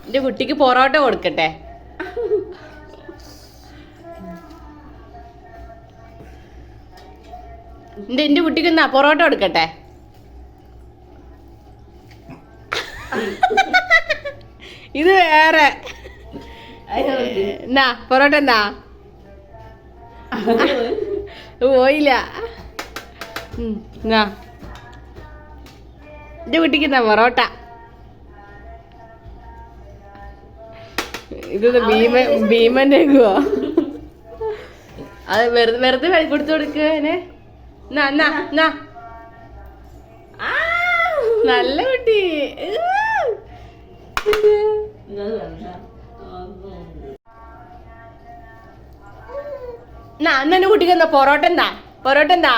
എന്റെ കുട്ടിക്ക് പൊറോട്ട കൊടുക്കട്ടെ. എന്റെ കുട്ടിക്ക് എന്നാ പൊറോട്ട കൊടുക്കട്ടെ. ഇത് വേറെ എന്നാ പൊറോട്ട എന്നാ പോയില്ല. എന്നാ എന്റെ കുട്ടിക്ക് എന്നാ പൊറോട്ട. ഇത് ഭീമന്റെ അത് വെറുതെ കൊടുത്തു കൊടുക്കനെ. നല്ല കുട്ടി. എന്നെ കുട്ടിക്ക് എന്താ പൊറോട്ട എന്താ പൊറോട്ട എന്താ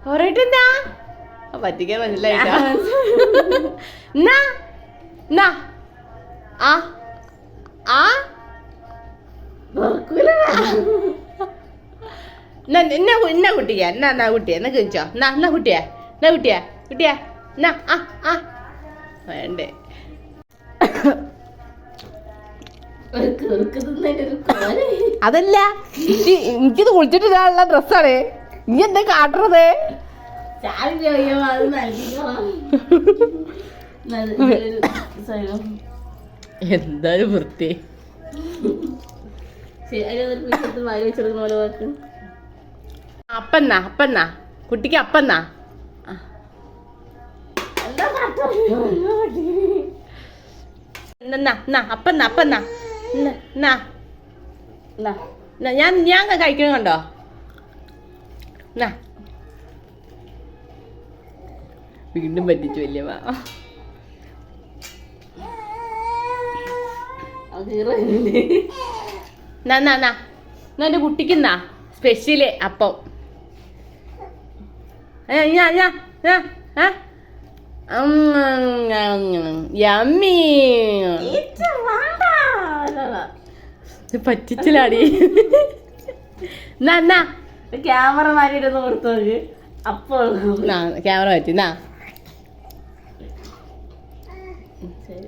പൊറോട്ട എന്താ പറ്റിക്കാൻ മനസ്സിലായിട്ടാ. എന്നാ കുട്ടിയാ എന്നാ കുട്ടിയാ എന്നാ ചോദിച്ചോ. എന്നാ കുട്ടിയാ എന്നാ വേണ്ടേ. അതല്ല എനിക്കിത് കുളിച്ചിട്ടില്ല ഡ്രസ്സാണ്. നീ എന്താ കാട്ടുന്നത്? എന്തായാലും വൃത്തി. അപ്പന്നാ കുട്ടിക്ക് അപ്പന്നാ. അപ്പന്നാ ഞാൻ കഴിക്കണ കണ്ടോ. വീണ്ടും പറ്റിച്ചു വല്യമ്മ. എന്റെ കുട്ടിക്കെന്നാ സ്പെഷ്യല് അപ്പം. യമ്മി പറ്റിച്ചിലാടി. ക്യാമറ മാറ്റിട്ടൊന്ന് കൊടുത്തോക്ക്. അപ്പോൾ ക്യാമറ പറ്റി. ശരി.